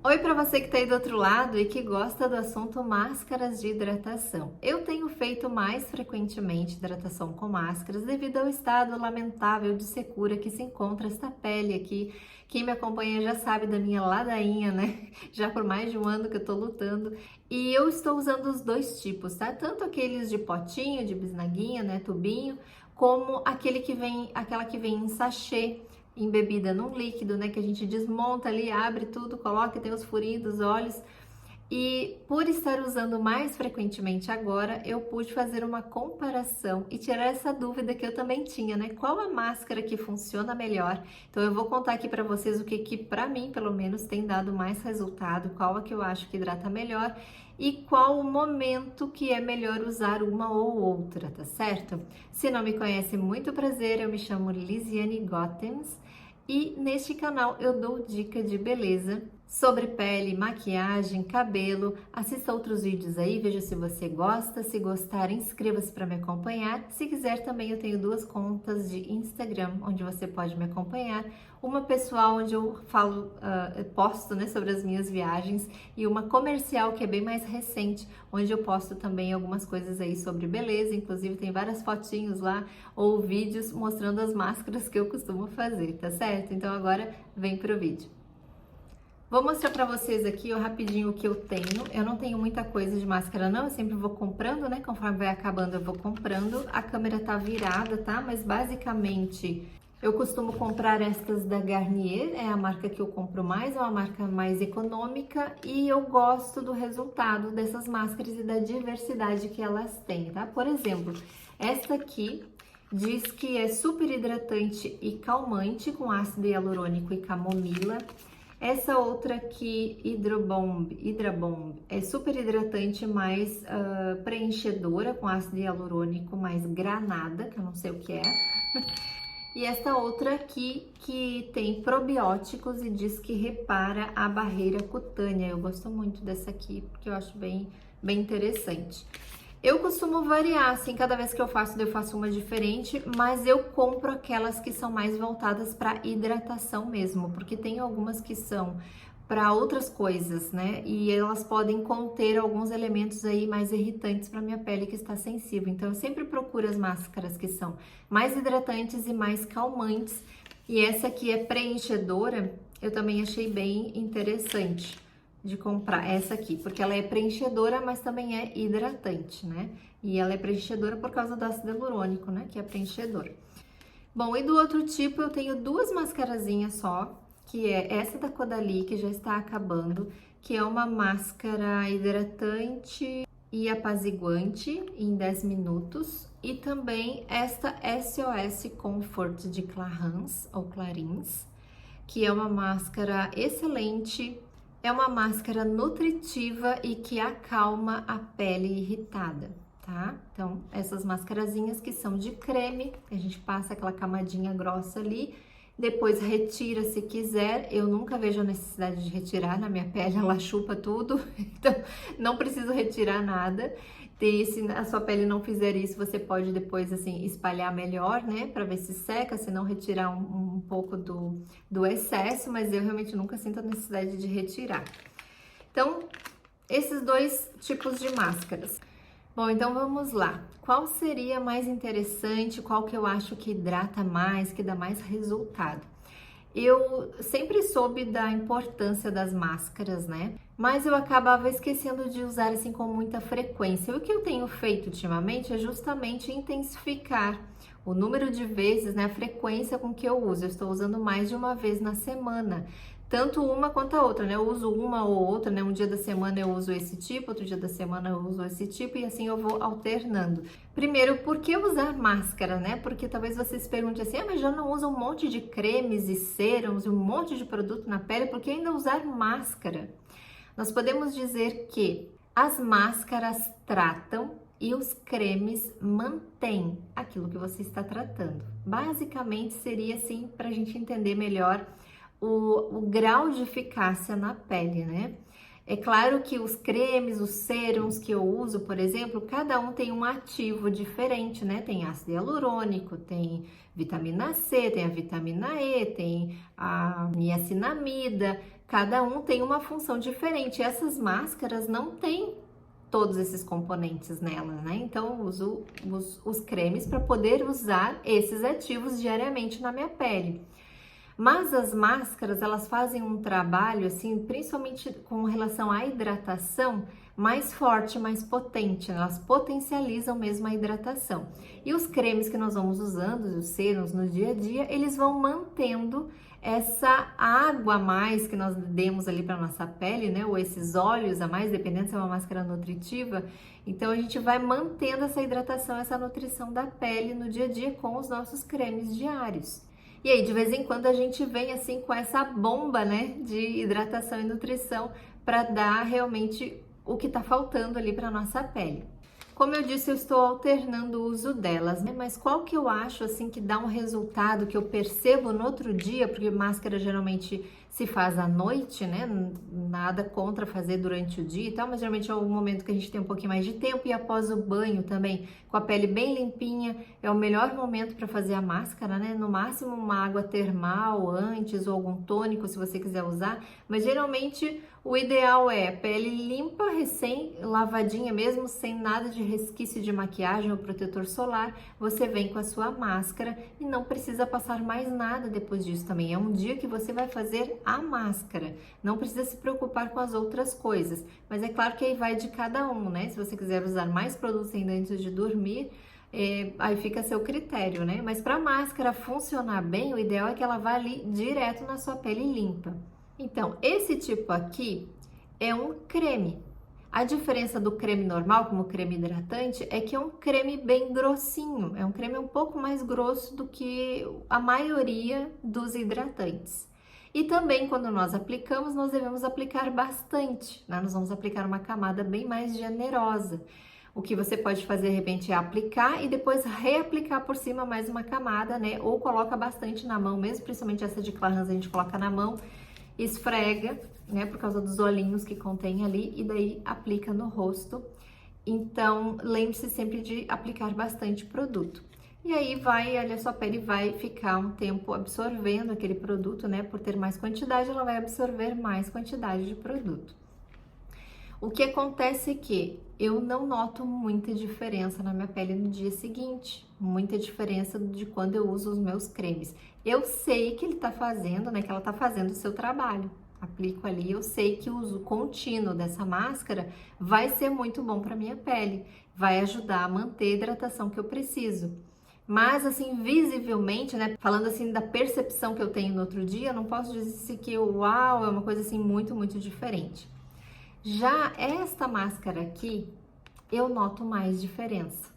Oi para você que está aí do outro lado e que gosta do assunto máscaras de hidratação. Eu tenho feito mais frequentemente hidratação com máscaras devido ao estado lamentável de secura que se encontra esta pele aqui. Quem me acompanha já sabe da minha ladainha, né? Já por mais de um ano que eu tô lutando. E eu estou usando os dois tipos, tá? Tanto aqueles de potinho, de bisnaguinha, né, tubinho, como aquela que vem em sachê, embebida num líquido, né, que a gente desmonta ali, abre tudo, coloca, tem os furinhos dos olhos. E por estar usando mais frequentemente agora, eu pude fazer uma comparação e tirar essa dúvida que eu também tinha, né? Qual a máscara que funciona melhor? Então eu vou contar aqui para vocês o que para mim, pelo menos, tem dado mais resultado, qual a que eu acho que hidrata melhor e qual o momento que é melhor usar uma ou outra, tá certo? Se não me conhece, muito prazer, eu me chamo Lisiane Gottens e neste canal eu dou dica de beleza sobre pele, maquiagem, cabelo. Assista outros vídeos aí, veja se você gosta. Se gostar, inscreva-se para me acompanhar. Se quiser também, eu tenho duas contas de Instagram, onde você pode me acompanhar. Uma pessoal, onde eu falo, posto, né, sobre as minhas viagens, e uma comercial, que é bem mais recente, onde eu posto também algumas coisas aí sobre beleza. Inclusive, tem várias fotinhos lá, ou vídeos mostrando as máscaras que eu costumo fazer, tá certo? Então agora, vem pro vídeo. Vou mostrar pra vocês aqui, ó, rapidinho o que eu tenho. Eu não tenho muita coisa de máscara não, eu sempre vou comprando, né? Conforme vai acabando eu vou comprando. A câmera tá virada, tá? Mas basicamente eu costumo comprar estas da Garnier, é a marca que eu compro mais, é uma marca mais econômica e eu gosto do resultado dessas máscaras e da diversidade que elas têm, tá? Por exemplo, esta aqui diz que é super hidratante e calmante com ácido hialurônico e camomila. Essa outra aqui, Hidrabomb, é super hidratante, mais preenchedora, com ácido hialurônico, mais granada, que eu não sei o que é. E essa outra aqui, que tem probióticos e diz que repara a barreira cutânea. Eu gosto muito dessa aqui, porque eu acho bem interessante. Eu costumo variar, assim, cada vez que eu faço uma diferente, mas eu compro aquelas que são mais voltadas para hidratação mesmo, porque tem algumas que são para outras coisas, né? E elas podem conter alguns elementos aí mais irritantes para minha pele que está sensível. Então eu sempre procuro as máscaras que são mais hidratantes e mais calmantes. E essa aqui é preenchedora, eu também achei bem interessante de comprar essa aqui, porque ela é preenchedora, mas também é hidratante, né? E ela é preenchedora por causa do ácido hialurônico, né? Que é preenchedor. Bom, e do outro tipo eu tenho duas mascarazinhas só, que é essa da Caudalie, que já está acabando, que é uma máscara hidratante e apaziguante em 10 minutos. E também esta SOS Comfort de Clarins, ou Clarins, que é uma máscara excelente. É uma máscara nutritiva e que acalma a pele irritada, tá? Então, essas mascarazinhas que são de creme, a gente passa aquela camadinha grossa ali, depois retira se quiser. Eu nunca vejo a necessidade de retirar na minha pele, ela chupa tudo, então não preciso retirar nada. Se a sua pele não fizer isso, você pode depois, assim, espalhar melhor, né? Pra ver se seca, se não retirar um pouco do excesso, mas eu realmente nunca sinto a necessidade de retirar. Então, esses dois tipos de máscaras. Bom, então vamos lá. Qual seria mais interessante? Qual que eu acho que hidrata mais, que dá mais resultado? Eu sempre soube da importância das máscaras, né? Mas eu acabava esquecendo de usar assim com muita frequência. O que eu tenho feito ultimamente é justamente intensificar o número de vezes, né, a frequência com que eu uso. Eu estou usando mais de uma vez na semana, tanto uma quanto a outra, né? Eu uso uma ou outra, né? Um dia da semana eu uso esse tipo, outro dia da semana eu uso esse tipo e assim eu vou alternando. Primeiro, por que usar máscara, né? Porque talvez você se pergunte assim, mas já não usa um monte de cremes e serums e um monte de produto na pele, por que ainda usar máscara? Nós podemos dizer que as máscaras tratam e os cremes mantêm aquilo que você está tratando. Basicamente seria assim para a gente entender melhor o grau de eficácia na pele, né? É claro que os cremes, os serums que eu uso, por exemplo, cada um tem um ativo diferente, né? Tem ácido hialurônico, tem vitamina C, tem a vitamina E, tem a niacinamida. cada um tem uma função diferente. Essas máscaras não têm todos esses componentes nelas, né? Então, eu uso os cremes para poder usar esses ativos diariamente na minha pele. Mas as máscaras, elas fazem um trabalho, assim, principalmente com relação à hidratação, mais forte, mais potente, né? Elas potencializam mesmo a hidratação. E os cremes que nós vamos usando, os sérums no dia a dia, eles vão mantendo essa água a mais que nós demos ali para nossa pele, né? Ou esses óleos a mais, dependendo se é uma máscara nutritiva. Então, a gente vai mantendo essa hidratação, essa nutrição da pele no dia a dia com os nossos cremes diários. E aí, de vez em quando, a gente vem assim com essa bomba, né, de hidratação e nutrição para dar realmente o que está faltando ali para nossa pele. Como eu disse, eu estou alternando o uso delas, né? Mas qual que eu acho assim que dá um resultado que eu percebo no outro dia, porque máscara geralmente se faz à noite, né? Nada contra fazer durante o dia e tal, mas geralmente é o momento que a gente tem um pouquinho mais de tempo, e após o banho também, com a pele bem limpinha, é o melhor momento para fazer a máscara, né? No máximo uma água termal antes ou algum tônico se você quiser usar, mas geralmente o ideal é pele limpa, recém lavadinha mesmo, sem nada de resquício de maquiagem ou protetor solar. Você vem com a sua máscara e não precisa passar mais nada depois disso também. É um dia que você vai fazer a máscara, não precisa se preocupar com as outras coisas. Mas é claro que aí vai de cada um, né? Se você quiser usar mais produtos ainda antes de dormir, aí fica a seu critério, né? Mas para a máscara funcionar bem, o ideal é que ela vá ali direto na sua pele limpa. Então, esse tipo aqui é um creme. A diferença do creme normal, como creme hidratante, é que é um creme bem grossinho. É um creme um pouco mais grosso do que a maioria dos hidratantes. E também, quando nós aplicamos, nós devemos aplicar bastante, né? Nós vamos aplicar uma camada bem mais generosa. O que você pode fazer, de repente, é aplicar e depois reaplicar por cima mais uma camada, né? Ou coloca bastante na mão mesmo, principalmente essa de Clarins a gente coloca na mão, esfrega, né, por causa dos olhinhos que contém ali, e daí aplica no rosto. Então, lembre-se sempre de aplicar bastante produto. E aí a sua pele vai ficar um tempo absorvendo aquele produto, né, por ter mais quantidade, ela vai absorver mais quantidade de produto. O que acontece é que eu não noto muita diferença na minha pele no dia seguinte, muita diferença de quando eu uso os meus cremes. Eu sei que ele tá fazendo, né, que ela tá fazendo o seu trabalho. Aplico ali, eu sei que o uso contínuo dessa máscara vai ser muito bom para minha pele, vai ajudar a manter a hidratação que eu preciso. Mas assim, visivelmente, né, falando assim da percepção que eu tenho no outro dia, eu não posso dizer que uau, é uma coisa assim muito, muito diferente. Já esta máscara aqui, eu noto mais diferença.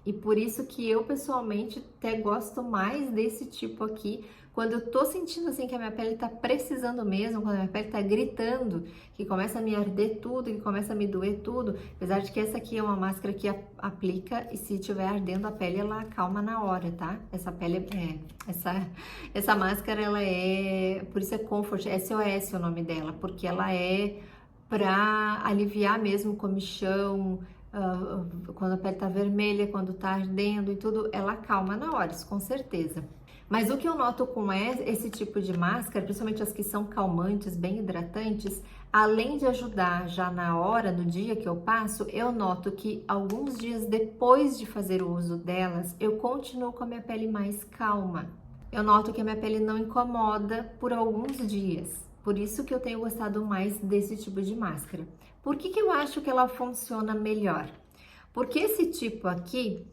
E por isso que eu, pessoalmente, até gosto mais desse tipo aqui, quando eu tô sentindo assim que a minha pele tá precisando mesmo, quando a minha pele tá gritando, que começa a me arder tudo, que começa a me doer tudo. Apesar de que essa aqui é uma máscara que aplica e se tiver ardendo a pele, ela acalma na hora, tá? Essa máscara, ela é, por isso é Comfort, SOS o nome dela, porque ela é para aliviar mesmo comichão, quando a pele tá vermelha, quando tá ardendo e tudo, ela acalma na hora, isso com certeza. Mas o que eu noto com esse tipo de máscara, principalmente as que são calmantes, bem hidratantes, além de ajudar já na hora do dia que eu passo, eu noto que alguns dias depois de fazer o uso delas, eu continuo com a minha pele mais calma. Eu noto que a minha pele não incomoda por alguns dias. Por isso que eu tenho gostado mais desse tipo de máscara. Por que eu acho que ela funciona melhor? Porque esse tipo aqui,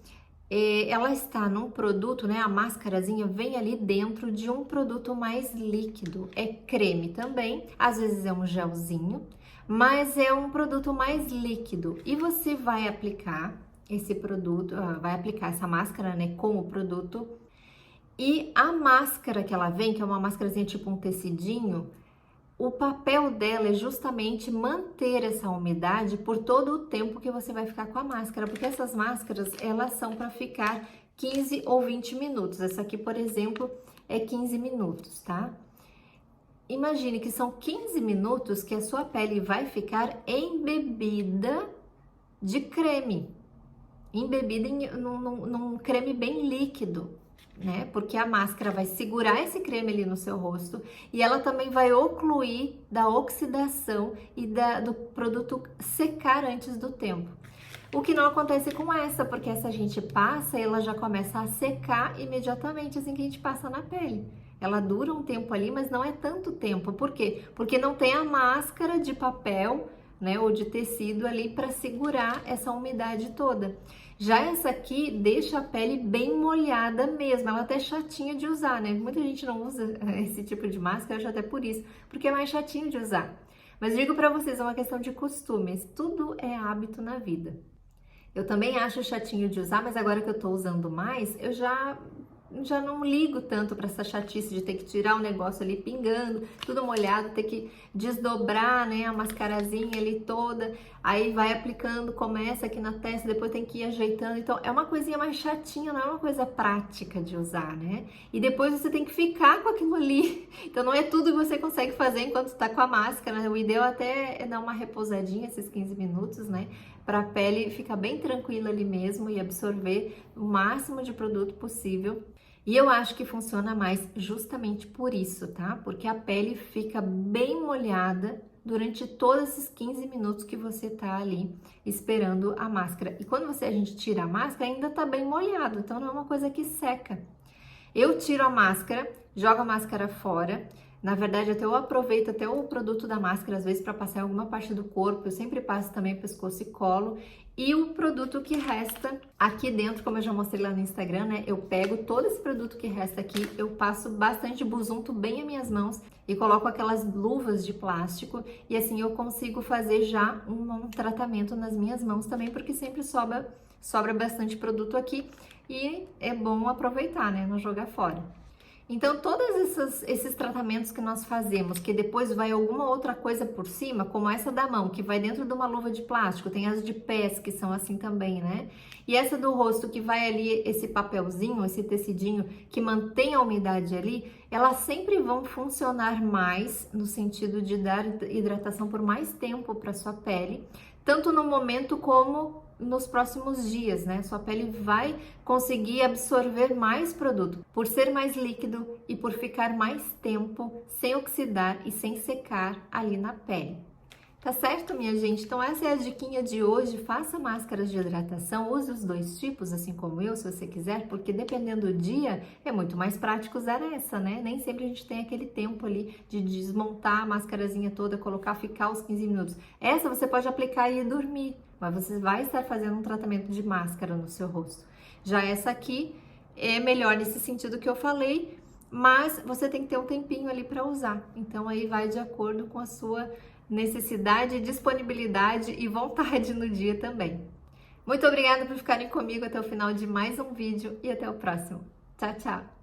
ela está num produto, né? A máscarazinha vem ali dentro de um produto mais líquido. É creme também, às vezes é um gelzinho, mas é um produto mais líquido. E você vai aplicar esse produto, vai aplicar essa máscara, né, com o produto. E a máscara que ela vem, que é uma máscarazinha tipo um tecidinho, o papel dela é justamente manter essa umidade por todo o tempo que você vai ficar com a máscara, porque essas máscaras, elas são para ficar 15 ou 20 minutos. Essa aqui, por exemplo, é 15 minutos, tá? Imagine que são 15 minutos que a sua pele vai ficar embebida de creme, embebida num creme bem líquido. né? Porque a máscara vai segurar esse creme ali no seu rosto e ela também vai ocluir da oxidação e do produto secar antes do tempo. O que não acontece com essa, porque essa a gente passa e ela já começa a secar imediatamente assim que a gente passa na pele. Ela dura um tempo ali, mas não é tanto tempo. Por quê? Porque não tem a máscara de papel, né, ou de tecido ali para segurar essa umidade toda. Já essa aqui deixa a pele bem molhada mesmo, ela é até chatinha de usar, né? Muita gente não usa esse tipo de máscara, acho até por isso, porque é mais chatinho de usar. Mas digo para vocês, é uma questão de costumes, tudo é hábito na vida. Eu também acho chatinho de usar, mas agora que eu tô usando mais, eu já não ligo tanto para essa chatice de ter que tirar o negócio ali pingando, tudo molhado, ter que desdobrar, né, a mascarazinha ali toda, aí vai aplicando, começa aqui na testa, depois tem que ir ajeitando, então é uma coisinha mais chatinha, não é uma coisa prática de usar, né? E depois você tem que ficar com aquilo ali, então não é tudo que você consegue fazer enquanto está com a máscara, né? O ideal até é dar uma repousadinha esses 15 minutos, né? Para a pele ficar bem tranquila ali mesmo e absorver o máximo de produto possível. E eu acho que funciona mais justamente por isso, tá? Porque a pele fica bem molhada durante todos esses 15 minutos que você tá ali esperando a máscara. E quando a gente tira a máscara, ainda tá bem molhado, então não é uma coisa que seca. Eu tiro a máscara, jogo a máscara fora. Na verdade, até eu aproveito até o produto da máscara, às vezes, para passar em alguma parte do corpo. Eu sempre passo também pescoço e colo. E o produto que resta aqui dentro, como eu já mostrei lá no Instagram, né? Eu pego todo esse produto que resta aqui, eu passo bastante busunto bem as minhas mãos e coloco aquelas luvas de plástico. E assim eu consigo fazer já um tratamento nas minhas mãos também, porque sempre sobra bastante produto aqui. E é bom aproveitar, né? Não jogar fora. Então, todos esses tratamentos que nós fazemos, que depois vai alguma outra coisa por cima, como essa da mão, que vai dentro de uma luva de plástico, tem as de pés que são assim também, né? E essa do rosto, que vai ali esse papelzinho, esse tecidinho, que mantém a umidade ali, elas sempre vão funcionar mais no sentido de dar hidratação por mais tempo para sua pele, tanto no momento como nos próximos dias, né? Sua pele vai conseguir absorver mais produto, por ser mais líquido e por ficar mais tempo sem oxidar e sem secar ali na pele. Tá certo, minha gente? Então essa é a diquinha de hoje. Faça máscaras de hidratação, use os dois tipos, assim como eu, se você quiser, porque dependendo do dia, é muito mais prático usar essa, né? Nem sempre a gente tem aquele tempo ali de desmontar a máscarazinha toda, colocar, ficar os 15 minutos. Essa você pode aplicar e ir dormir, mas você vai estar fazendo um tratamento de máscara no seu rosto. Já essa aqui é melhor nesse sentido que eu falei, mas você tem que ter um tempinho ali para usar. Então aí vai de acordo com a sua necessidade, disponibilidade e vontade no dia também. Muito obrigada por ficarem comigo até o final de mais um vídeo e até o próximo. Tchau, tchau!